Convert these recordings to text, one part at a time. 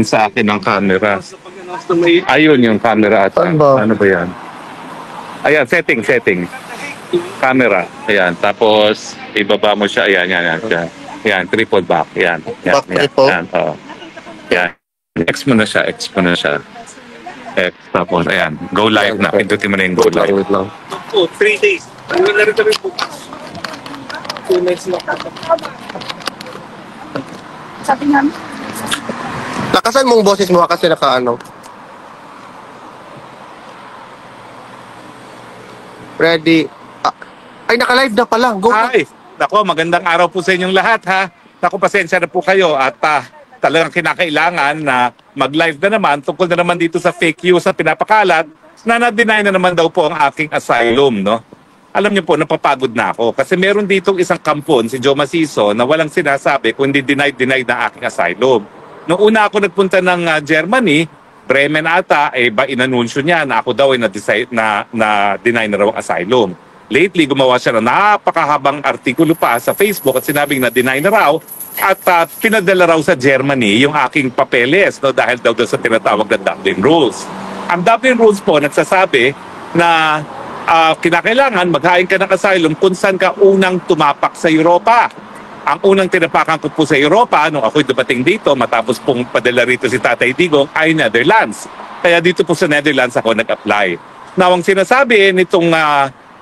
sa akin ng camera. Ayun yung camera ata. Saan ba? Ano ba yan? Ayan, setting. Camera. Ayan, tapos ibaba mo siya. Ayan. Ayan, triple back. Ayan. Back triple? Ayan, oo. Ayan. X mo na siya. X, tapos ayan. Go live na. Pindutin mo na yung go live. Wait lang. 3 days. Ano na rin kami po? 2 nights lang. Sabi namin. Lakasan mong boses mo kasi naka-ano. Ready. Ay, naka-live na pala. Go. Hi! Nako, magandang araw po sa inyong lahat ha. Nako, pasensya na po kayo at talagang kinakailangan na mag-live na naman tungkol na naman dito sa fake news na pinapakalat na na-deny na naman daw po ang aking asylum, no? Alam niyo po, napapagod na ako kasi meron ditong isang kampon, si Joe Maciso, na walang sinasabi kundi denied na aking asylum. Noong una ako nagpunta ng Germany, Bremen ata, ba inanunsyo niya na ako daw ay na-deny na raw ang asylum. Lately, gumawa siya ng napakahabang artikulo pa sa Facebook at sinabing na-deny na raw at pinadala raw sa Germany yung aking papeles, no, dahil daw sa tinatawag na Dublin Rules. Ang Dublin Rules po nagsasabi na kinakailangan maghain ka ng asylum kung saan ka unang tumapak sa Europa. Ang unang tinapakan ko po sa Europa nung ako'y dumating dito matapos pong padala rito si Tatay Digong ay Netherlands. Kaya dito po sa Netherlands ako nag-apply. Now, ang sinasabi nitong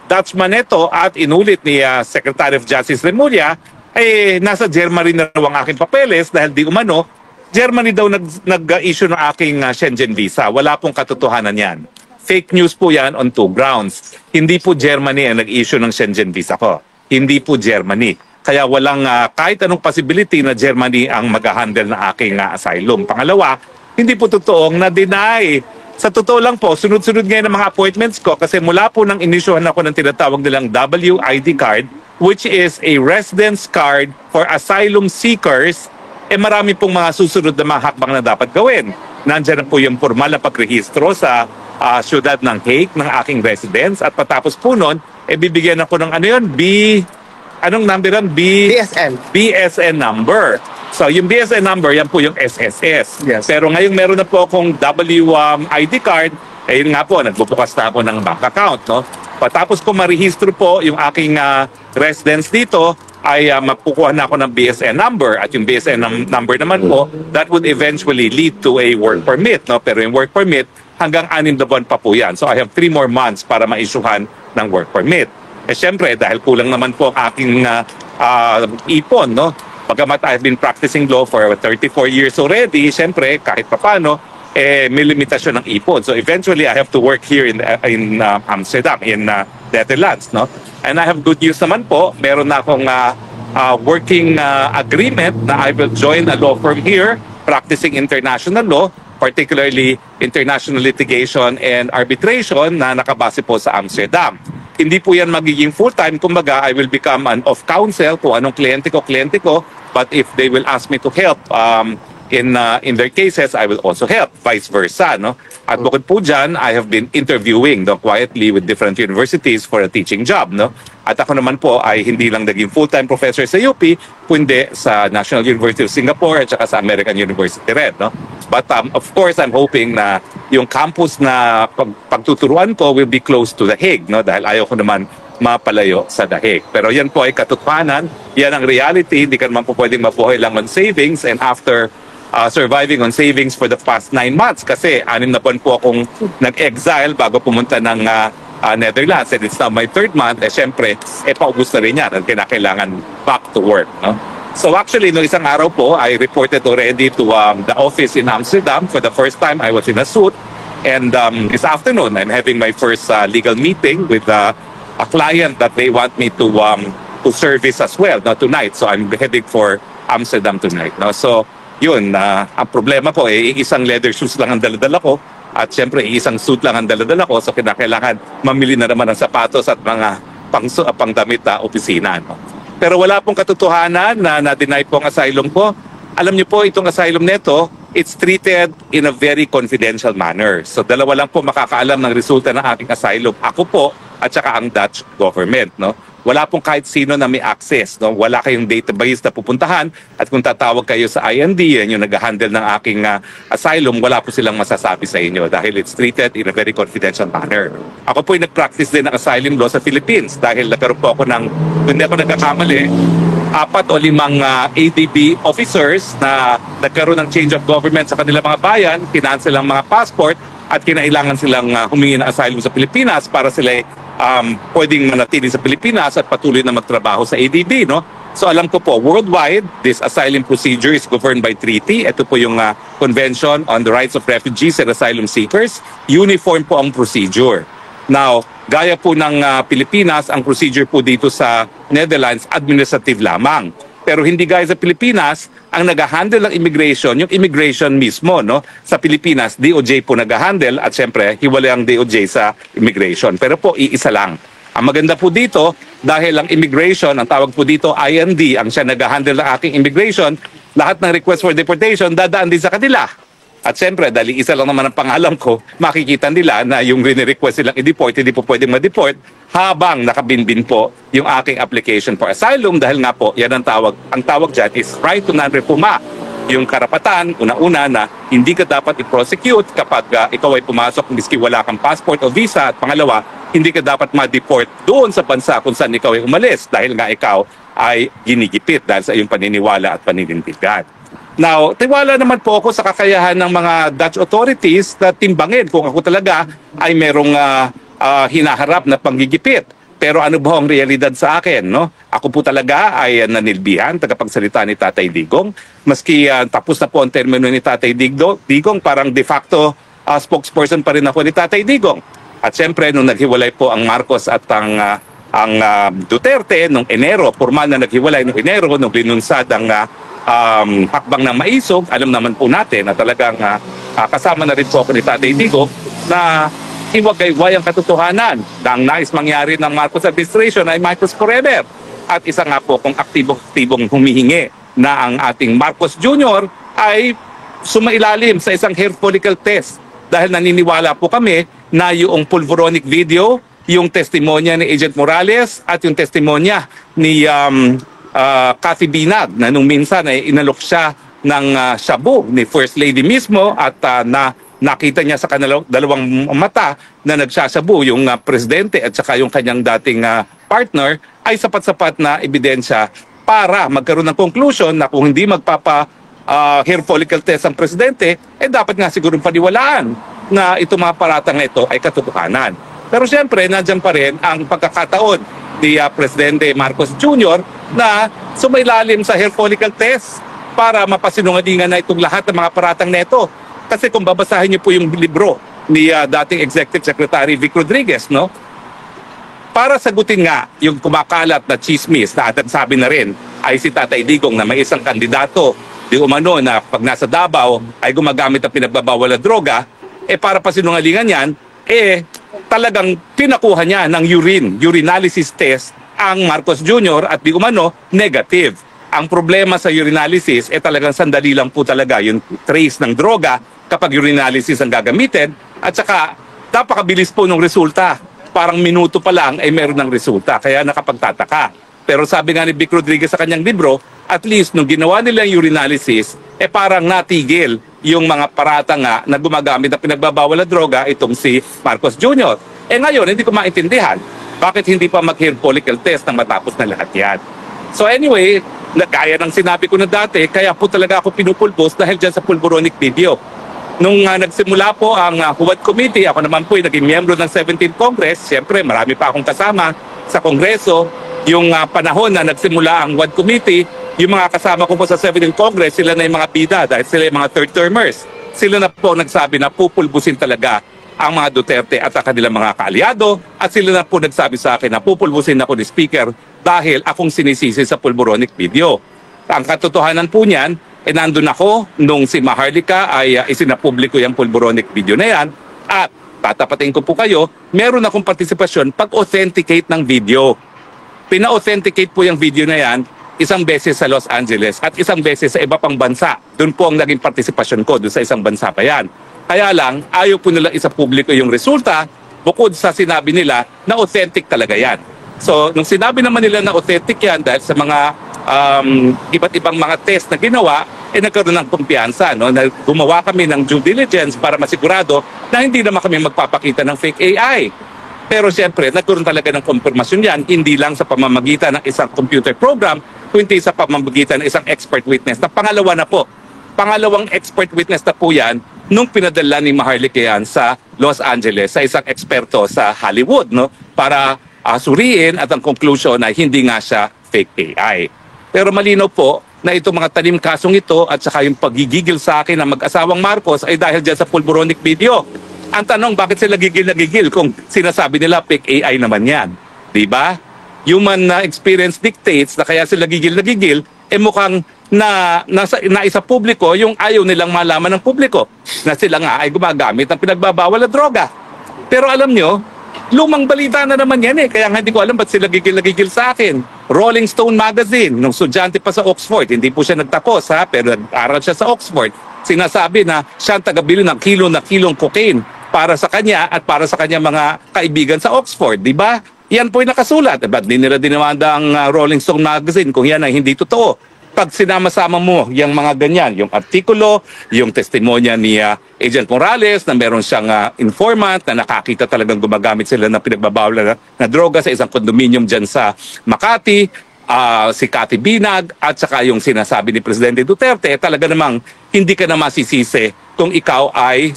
Dutchman ito at inulit ni Secretary of Justice Remulla ay nasa Germany na raw ang aking papeles dahil di umano, Germany daw nag-issue ng aking Schengen visa. Wala pong katotohanan yan. Fake news po yan on 2 grounds. Hindi po Germany ang nag-issue ng Schengen visa ko. Hindi po Germany. Kaya walang kahit anong possibility na Germany ang mag-handle ng aking asylum. Pangalawa, hindi po totoong na-deny. Sa totoo lang po, sunod-sunod ngayon ang mga appointments ko kasi mula po nang inisyuhan ako ng tinatawag nilang WID card, which is a residence card for asylum seekers, marami pong mga susunod na mga hakbang na dapat gawin. Nandiyan na po yung formal na pagrehistro sa syudad ng Hague ng aking residence at patapos po nun, bibigyan ako ng ano yun, anong number yan? BSN number. So, yung BSN number, yan po yung SSS. Yes. Pero ngayon meron na po akong ID card. Ayun nga po, nagbubukas na ako ng bank account. No? Patapos ko marehistro po yung aking residence dito, ay mapukuha na ako ng BSN number. At yung BSN number naman po, that would eventually lead to a work permit. No? Pero yung work permit, hanggang 6 na buwan pa po yan. So, I have 3 more months para ma-issuehan ng work permit. Siyempre, dahil kulang naman po ang aking ipon, no? Bagamat I've been practicing law for 34 years already, siyempre, kahit papano, may limitasyon ng ipon. So eventually, I have to work here in Amsterdam, in Netherlands, no? And I have good news naman po. Meron na akong working agreement na I will join a law firm here, practicing international law, particularly international litigation and arbitration na nakabase po sa Amsterdam. Hindi po yan magiging full-time. Kumbaga, I will become an off-counsel kung anong kliyente ko. But if they will ask me to help in their cases, I will also help. Vice versa. No? At bukod po dyan, I have been interviewing quietly with different universities for a teaching job. No? At ako naman po ay hindi lang naging full-time professor sa UP, kundi sa National University of Singapore at saka sa American University rin. No? But of course, I'm hoping na yung campus na pagtuturuan ko will be close to The Hague, no? Dahil ayaw ko naman mapalayo sa The Hague. Pero yan po ay katotohanan, yan ang reality, hindi ka naman po pwedeng mabuhay lang on savings and after surviving on savings for the past 9 months kasi 6 na buwan po akong nag-exile bago pumunta ng Netherlands and it's now my 3rd month, syempre, paubos na rin yan at kinakailangan back to work, no? So actually, no isang araw po, I reported already to the office in Amsterdam. For the first time, I was in a suit. And this afternoon, I'm having my first legal meeting with a client that they want me to service as well, not tonight. So I'm heading for Amsterdam tonight. No? So yun, ang problema ko, isang leather shoes lang ang daladala ko. At syempre, isang suit lang ang daladala ko. So kinakailangan mamili na naman ng sapatos at mga pangdamit na opisina. No? Pero wala pong katotohanan na na-deny po ang asylum ko. Alam niyo po, itong asylum neto, it's treated in a very confidential manner. So dalawa lang po makakaalam ng resulta ng aking asylum. Ako po at saka ang Dutch government. No? wala pong kahit sino na may access. No? Wala kayong database na pupuntahan at kung tatawag kayo sa IND, yan yung nag-handle ng aking asylum, wala po silang masasabi sa inyo dahil it's treated in a very confidential manner. Ako po ay nag-practice din ng asylum law sa Philippines dahil nagkaroon po ako ng, kung hindi ako nagkakamali, 4 o 5 ADB officers na nagkaroon ng change of government sa kanilang mga bayan, kinancel ang mga passport at kinailangan silang humingi ng asylum sa Pilipinas para sila pwedeng manatili sa Pilipinas at patuloy na magtrabaho sa ADB, no? So alam ko po, worldwide, this asylum procedure is governed by treaty. Ito po yung Convention on the Rights of Refugees and Asylum Seekers. Uniform po ang procedure. Now, gaya po ng Pilipinas, ang procedure po dito sa Netherlands, administrative lamang. Pero hindi gaya sa Pilipinas, ang nag-handle ng immigration, yung immigration mismo, no? Sa Pilipinas, DOJ po nag-handle at syempre, hiwalay ang DOJ sa immigration. Pero po, iisa lang. Ang maganda po dito, dahil ang immigration, ang tawag po dito, IND, ang siya nag-handle ng aking immigration, lahat ng request for deportation, dadaan din sa kanila. At syempre, dahil isa lang naman ang pangalan ko, makikita nila na yung request silang i-deport, hindi po pwedeng ma-deport habang nakabinbin po yung aking application for asylum dahil nga po, yan ang tawag. Ang tawag dyan is right to non-refoulement. Yung karapatan, una-una na hindi ka dapat i-prosecute kapag ikaw ay pumasok miski wala kang passport o visa at pangalawa, hindi ka dapat ma-deport doon sa bansa kung saan ikaw ay umalis dahil nga ikaw ay ginigipit dahil sa iyong paniniwala at paninindigan. Now, tiwala naman po ako sa kakayahan ng mga Dutch authorities na timbangin kung ako talaga ay merong hinaharap na panggigipit. Pero ano ba ang realidad sa akin? No? Ako po talaga ay nanilbihan, tagapagsalita ni Tatay Digong. Maski tapos na po ang termino ni Tatay Digong, parang de facto spokesperson pa rin ako ni Tatay Digong. At syempre, nung naghiwalay po ang Marcos at ang Duterte, nung Enero, formal na naghiwalay nung Enero, nung linunsad ang hakbang ng maisog, alam naman po natin na talagang kasama na rin po ako ni Tatay Digong na iwagayway ang katotohanan na ang nais mangyari ng Marcos administration ay Marcos forever. At isa nga po kung aktibong humihingi na ang ating Marcos Jr. ay sumailalim sa isang hair follicle test dahil naniniwala po kami na yung pulveronic video, yung testimonya ni Agent Morales at yung testimonya ni Cathy Binag na nung minsan ay inalok siya ng shabu ni First Lady mismo at nakita niya sa kanilang dalawang mata na nagsashabu yung presidente at saka yung kanyang dating partner ay sapat-sapat na ebidensya para magkaroon ng conclusion na kung hindi hair follicle test ang presidente, dapat nga siguro paniwalaan na itong mga paratang na ito ay katotohanan. Pero siyempre, nandiyan pa rin ang pagkakataon ni Presidente Marcos Jr. na sumailalim sa hair follicle test para mapasinungalingan na itong lahat ng mga paratang neto. Kasi kung babasahin niyo po yung libro ni dating Executive Secretary Vic Rodriguez, no? Para sagutin nga yung kumakalat na chismis na at sabi na rin ay si Tatay Digong na may isang kandidato di umano na pag nasa Davao ay gumagamit ng pinagbabawal na droga, para pasinungalingan yan, talagang pinakuha niya ng urinalysis test ang Marcos Jr. at di umano negative. Ang problema sa urinalysis talagang sandali lang po talaga yung trace ng droga kapag urinalysis ang gagamitin at saka napakabilis po ng resulta. Parang minuto pa lang ay meron ng resulta kaya nakapagtataka. Pero sabi nga ni Vic Rodriguez sa kanyang libro, at least nung ginawa nila yung urinalysis, parang natigil yung mga parata nga na gumagamit ng pinagbabawal na droga itong si Marcos Jr. Ngayon, hindi ko maintindihan bakit hindi pa mag-hair follicle test nang matapos na lahat yan. So anyway, gaya ng sinabi ko na dati, kaya po talaga ako pinupulbos dahil dyan sa pulveronic video. Nung nagsimula po ang Huwad Committee, ako naman po ay naging miyembro ng 17th Congress. Siyempre, marami pa akong kasama sa Kongreso. Yung panahon na nagsimula ang Huwad Committee, yung mga kasama ko po sa 17th Congress, sila na yung mga bida dahil sila yung mga third-termers. Sila na po nagsabi na pupulbusin talaga ang mga Duterte at ang kanilang mga kaalyado at sila na po nagsabi sa akin na pupulbusin ako ni Speaker dahil akong sinisisi sa pulveronic video. Ang katotohanan po niyan, nandun ako nung si Maharlika ay isinapubliko yung pulveronic video na yan at tatapatin ko po kayo, meron akong partisipasyon pag-authenticate ng video. Pina-authenticate po yung video na yan isang beses sa Los Angeles at isang beses sa iba pang bansa. Doon po ang naging partisipasyon ko, doon sa isang bansa pa yan. Kaya lang, ayaw po nila isapubliko yung resulta bukod sa sinabi nila na authentic talaga yan. So, nung sinabi naman nila na authentic yan dahil sa mga iba't ibang mga test na ginawa, nagkaroon ng kumpiyansa. No? Na gumawa kami ng due diligence para masigurado na hindi naman kami magpapakita ng fake AI. Pero siyempre, nagkaroon talaga ng konfirmasyon yan, hindi lang sa pamamagitan ng isang computer program, kundi sa pamamagitan ng isang expert witness. Na pangalawa na po, pangalawang expert witness na po yan nung pinadala ni Maharlika yan sa Los Angeles sa isang eksperto sa Hollywood, no? Para suriin at ang conclusion na hindi nga siya fake AI. Pero malinaw po na itong mga tanim kasong ito at saka yung pagigigil sa akin ng mag-asawang Marcos ay dahil dyan sa pulboronic video. Ang tanong, bakit sila gigil na gigil kung sinasabi nila fake AI naman yan? Diba? Human experience dictates na kaya sila gigil na gigil, mukhang naisa publiko yung ayaw nilang malaman ng publiko na sila nga ay gumagamit ng pinagbabawal na droga. Pero alam nyo, lumang balita na naman yan kaya nga hindi ko alam ba't sila gigil na gigil sa akin. Rolling Stone Magazine, nung estudyante pa sa Oxford, hindi po siya nagtapos pero nag-aral siya sa Oxford, sinasabi na siya ang taga-bili ng kilong cocaine para sa kanya at para sa kanya mga kaibigan sa Oxford, di ba? Yan po yung nakasulat. Ba't di nila dinamanda ang Rolling Stone Magazine kung yan ay hindi totoo? Pag sinama-sama mo yung mga ganyan, yung artikulo, yung testimonya ni Agent Morales na meron siyang informant na nakakita talagang gumagamit sila ng pinagbabawal na droga sa isang condominium dyan sa Makati, si Cathy Binag at saka yung sinasabi ni Presidente Duterte, talaga namang hindi ka na masisisi kung ikaw ay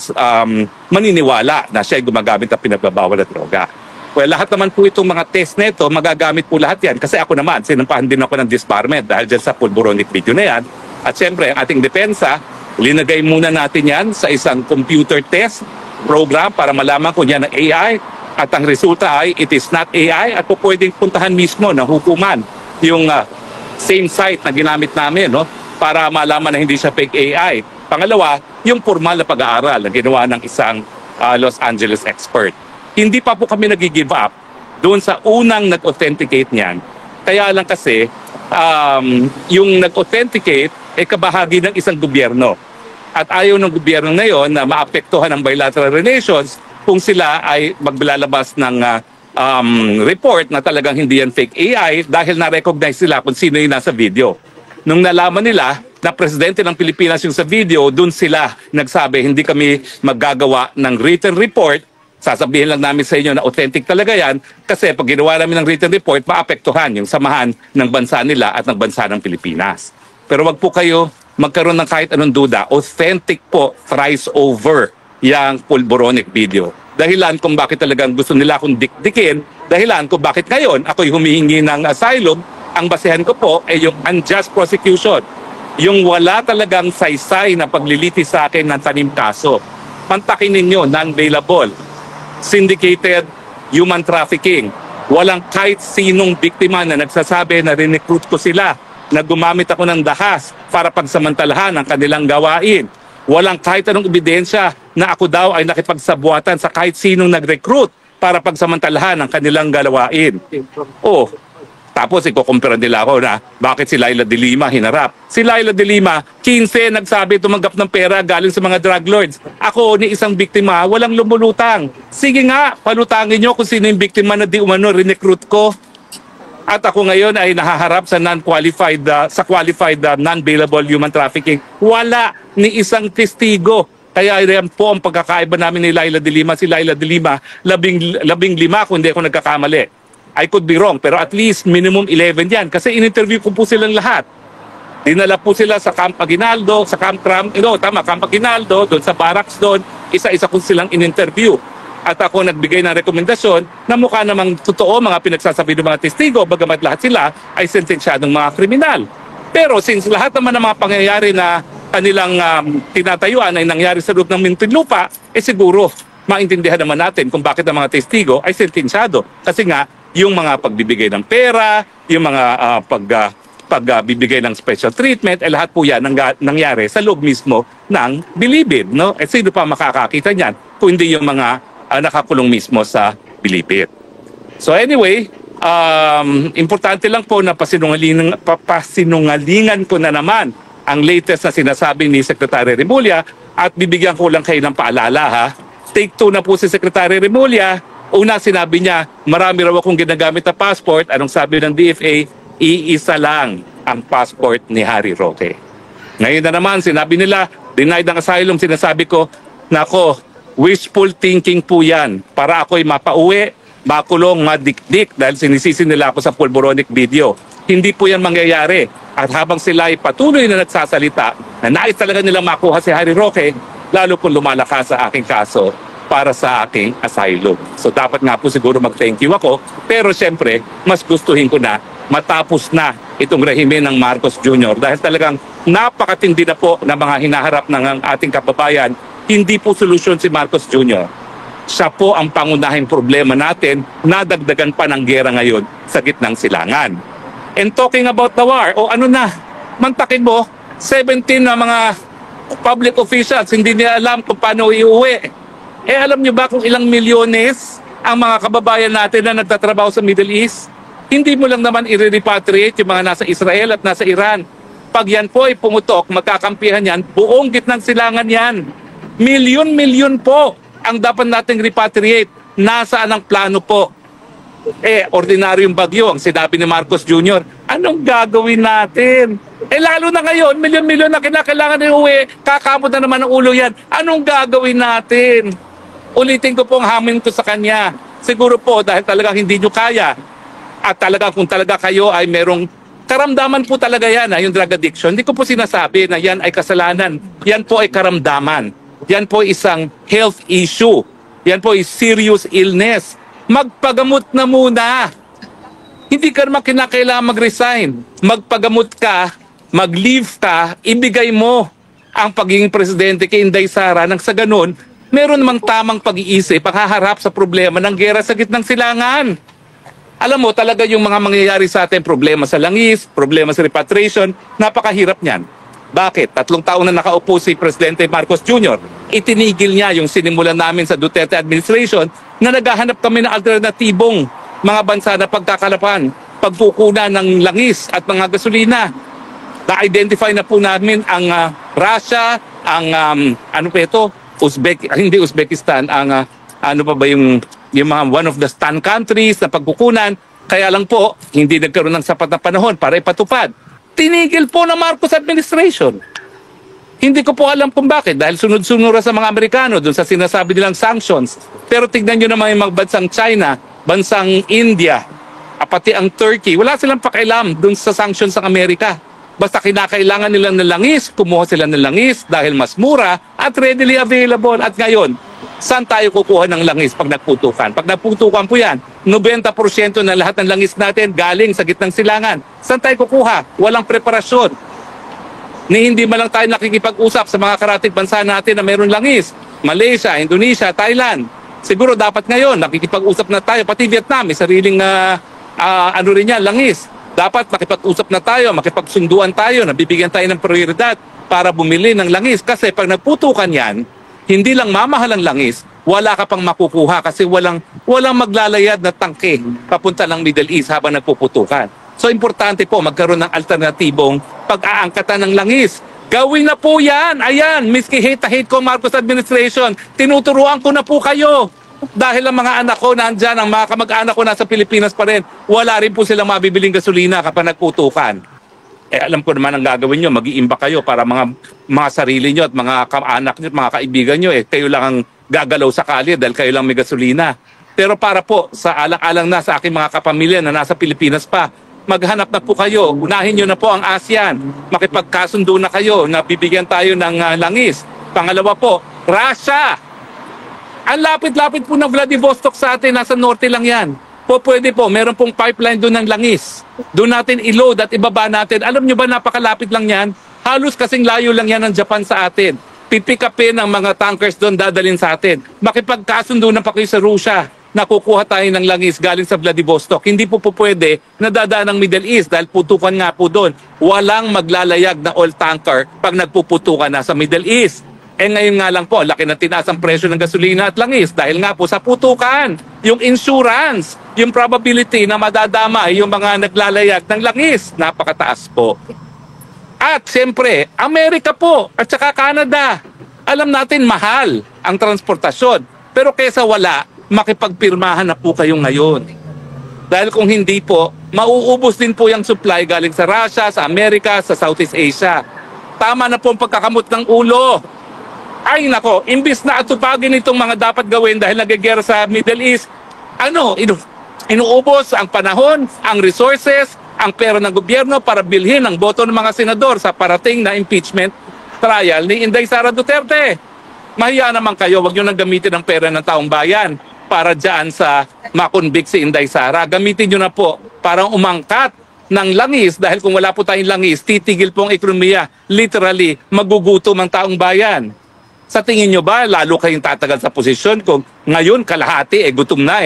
maniniwala na siya ay gumagamit ng pinagbabawal na droga. Well, lahat naman po itong mga test nito, magagamit po lahat yan. Kasi ako naman, sinampahan din ako ng disbarment dahil dyan sa pulboronic video na yan. At syempre, ang ating depensa, linagay muna natin yan sa isang computer test program para malaman kung yan ang AI. At ang resulta ay, it is not AI at po pwedeng puntahan mismo ng hukuman yung same site na ginamit namin, no? Para malaman na hindi siya fake AI. Pangalawa, yung formal na pag-aaral na ginawa ng isang Los Angeles expert. Hindi pa po kami nag-give up doon sa unang nag-authenticate niyan. Kaya lang kasi, yung nag-authenticate ay kabahagi ng isang gobyerno. At ayaw ng gobyerno na yon na maapektuhan ang bilateral relations kung sila ay maglalabas ng report na talagang hindi yan fake AI dahil na-recognize sila kung sino yung nasa video. Nung nalaman nila na presidente ng Pilipinas yung sa video, doon sila nagsabi, hindi kami maggagawa ng written report. Sasabihin lang namin sa inyo na authentic talaga yan kasi pag ginawa namin ng written report, maapektuhan yung samahan ng bansa nila at ng bansa ng Pilipinas. Pero wag po kayo magkaroon ng kahit anong duda. Authentic po, thrice over yung pulboronic video. Dahilan kung bakit talagang gusto nila akong dikdikin, dahilan kung bakit ngayon ako'y humihingi ng asylum, ang basehan ko po ay yung unjust prosecution. Yung wala talagang saysay na paglilitis sa akin ng tanim kaso. Pantakin ninyo, non-bailable. Syndicated human trafficking. Walang kahit sinong biktima na nagsasabi na rinecruit ko sila, na gumamit ako ng dahas para pagsamantalahan ang kanilang gawain. Walang kahit anong ebidensya na ako daw ay nakipagsabuatan sa kahit sinong nag-recruit para pagsamantalahan ang kanilang gawain. Tapos ikukumpira nila ako na bakit si Laila de Lima hinarap. Si Laila de Lima, 15 nagsabi tumanggap ng pera galing sa mga drug lords. Ako ni isang biktima, walang lumulutang. Sige nga, palutangin nyo kung sino yung biktima na di umano rinecruit ko. At ako ngayon ay nahaharap sa qualified non-bailable human trafficking. Wala ni isang testigo. Kaya yan po ang pagkakaiba namin ni Laila de Lima. Si Laila de Lima, 15 kung hindi ako nagkakamali. I could be wrong, pero at least minimum 11 yan. Kasi in-interview ko po silang lahat. Dinala po sila sa Camp Aguinaldo, sa Camp Aguinaldo, doon sa barracks doon. Isa-isa ko silang in-interview. At ako nagbigay ng rekomendasyon na mukha namang totoo mga pinagsasabi ng mga testigo, bagamat lahat sila ay sentensyadong mga kriminal. Pero since lahat naman ng mga pangyayari na kanilang tinatayuan ay nangyari sa loob ng Muntinlupa, siguro maintindihan naman natin kung bakit ang mga testigo ay sentensyado. Kasi nga, yung mga pagbibigay ng pera, yung mga pagbibigay ng special treatment, lahat po yan nangyari sa loob mismo ng Bilibid. No? Sino pa makakakita niyan kung hindi yung mga nakakulong mismo sa Bilibid. So anyway, importante lang po na pasinungalingan ko na naman ang latest na sinasabi ni Secretary Remulla at bibigyan ko lang kayo ng paalala ha. Take 2 na po si Secretary Remulla Una, sinabi niya, marami raw akong ginagamit na passport. Anong sabi ng DFA? Iisa lang ang passport ni Harry Roque. Ngayon na naman, sinabi nila, denied ng asylum, sinasabi ko, nako, wishful thinking po yan para ako'y mapauwi, makulong, madikdik dahil sinisisi nila ako sa pulboronic video. Hindi po yan mangyayari. At habang sila ay patuloy na nagsasalita na nais talaga nilang makuha si Harry Roque, lalo pong lumalakas sa aking kaso para sa aking asylum. So dapat nga po siguro mag-thank you ako, pero siyempre, mas gustuhin ko na matapos na itong rehimen ng Marcos Jr. dahil talagang napakatindi na po na mga hinaharap ng ating kababayan. Hindi po solusyon si Marcos Jr. Siya po ang pangunahing problema natin, nadagdagan pa ng gera ngayon sa gitnang silangan. And talking about the war, o ano na, mantakin mo, 17 na mga public officials, hindi niya alam kung paano iuwi. Alam niyo ba kung ilang milyones ang mga kababayan natin na nagtatrabaho sa Middle East? Hindi mo lang naman i-repatriate yung mga nasa Israel at nasa Iran. Pag yan po ay pumutok, magkakampihan yan, buong gitnang silangan yan. Milyon-milyon po ang dapat nating repatriate. Nasaan ang plano po? Ordinaryong bagyo, ang sinabi ni Marcos Jr., anong gagawin natin? Lalo na ngayon, milyon-milyon na kinakailangan na uwi, kakamot na naman ang ulo yan. Anong gagawin natin? Ulitin ko po ang hamin ko sa kanya. Siguro po dahil talagang hindi nyo kaya at talaga kung talaga kayo ay merong karamdaman po talaga yan, yung drug addiction. Hindi ko po sinasabi na yan ay kasalanan. Yan po ay karamdaman. Yan po isang health issue. Yan po ay serious illness. Magpagamot na muna. Hindi ka naman kinakailangan mag-resign. Magpagamot ka, mag-leave ka, ibigay mo ang pagiging presidente kay Inday Sara nang sa ganun, meron namang tamang pag-iisip ang haharap sa problema ng gera sa gitnang silangan. Alam mo, talaga yung mga mangyayari sa atin, problema sa langis, problema sa repatriation, napakahirap niyan. Bakit? 3 taon na nakaupo si Presidente Marcos Jr. Itinigil niya yung sinimulan namin sa Duterte administration na naghahanap kami ng alternatibong mga bansa na pagkakalapan, pagkukunan ng langis at mga gasolina. Na-identify na po namin ang Russia, ang ano pa ito? Hindi Uzbekistan, ang ano pa ba yung mga one of the stand countries na pagkukunan. Kaya lang po, hindi nagkaroon ng sapat na panahon para ipatupad. Tinigil po ng Marcos administration. Hindi ko po alam kung bakit. Dahil sunod-sunura sa mga Amerikano dun sa sinasabi nilang sanctions. Pero tignan nyo naman yung mga bansang China, bansang India, pati ang Turkey. Wala silang pakialam dun sa sanctions ng Amerika. Basta kinakailangan nila ng langis, kumuha sila ng langis dahil mas mura at readily available. At ngayon, saan tayo kukuha ng langis pag nagputukan? Pag nagputukan po yan, 90% na lahat ng langis natin galing sa gitnang silangan. Saan tayo kukuha? Walang preparasyon. Ni hindi man lang tayo nakikipag-usap sa mga karatig bansa natin na mayroon langis. Malaysia, Indonesia, Thailand. Siguro dapat ngayon, nakikipag-usap na tayo. Pati Vietnam, may sariling ano rin yan, langis. Dapat makipag-usap na tayo, makipagsunduan tayo, nabibigyan tayo ng prioridad para bumili ng langis. Kasi pag nagputukan yan, hindi lang mamahal ang langis, wala ka pang makukuha kasi walang maglalayad na tangke papunta ng Middle East habang nagpuputukan. So importante po magkaroon ng alternatibong pag-aangkatan ng langis. Gawin na po yan. Ayan, miski hate ko Marcos administration, tinuturuan ko na po kayo. Dahil ang mga anak ko nandyan, ang mga kamag-anak ko nasa Pilipinas pa rin, wala rin po silang mabibiling gasolina kapag nagputukan. Alam ko naman ang gagawin nyo, mag-iimba kayo para mga sarili nyo at mga kaanak nyo at mga kaibigan nyo, kayo lang ang gagalaw sa kalye dahil kayo lang may gasolina. Pero para po sa alang-alang na sa aking mga kapamilya na nasa Pilipinas pa, maghanap na po kayo, unahin nyo na po ang ASEAN, makipagkasundo na kayo na bibigyan tayo ng langis. Pangalawa po, Russia! Ang lapit-lapit po ng Vladivostok sa atin, nasa norte lang yan. Pwede po, meron pong pipeline doon ng langis. Doon natin i-load at ibaba natin. Alam nyo ba, napakalapit lang yan? Halos kasing layo lang yan ng Japan sa atin. Pipick upin ang mga tankers doon, dadalhin sa atin. Makipagkasundo na pa kayo sa Russia. Nakukuha tayo ng langis galing sa Vladivostok. Hindi po pwede na dadaan ng Middle East dahil putukan nga po doon. Walang maglalayag na oil tanker pag nagpuputukan na sa Middle East. Ngayon nga lang po, laki na tinaas ang presyo ng gasolina at langis dahil nga po sa putukan, yung insurance, yung probability na madadama yung mga naglalayag ng langis, napakataas po. At siyempre, Amerika po at saka Canada. Alam natin mahal ang transportasyon. Pero kesa wala, makipagpirmahan na po kayo ngayon. Dahil kung hindi po, mauubos din po yung supply galing sa Russia, sa Amerika, sa Southeast Asia. Tama na po ang pagkakamot ng ulo. Ay nako, imbis na atupagin itong mga dapat gawin dahil nagigera sa Middle East, inuubos ang panahon, ang resources, ang pera ng gobyerno para bilhin ang boto ng mga senador sa parating na impeachment trial ni Inday Sara Duterte. Mahiya naman kayo, wag nyo nang gamitin ang pera ng taong bayan para dyan sa makonvict si Inday Sara. Gamitin nyo na po para umangkat ng langis dahil kung wala po tayong langis, titigil po ang ekonomiya. Literally, magugutom ang taong bayan. Sa tingin nyo ba, lalo kayong tatagal sa posisyon kung ngayon kalahati, gutom na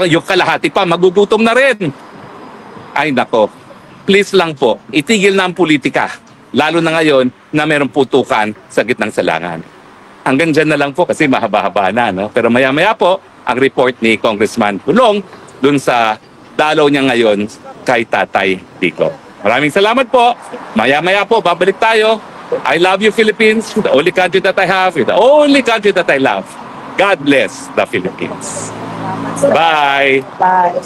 yung kalahati pa, magugutom na rin. Ay nako, please lang po, itigil na ang politika. Lalo na ngayon na mayroong putukan sa gitnang salangan. Hanggang dyan na lang po kasi mahaba-haba na. No? Pero maya-maya po, ang report ni Congressman Pulong dun sa dalaw niya ngayon kay Tatay Tico. Maraming salamat po. Maya-maya po, babalik tayo. I love you, Philippines. The only country that I have. The only country that I love. God bless the Philippines. Bye. Bye.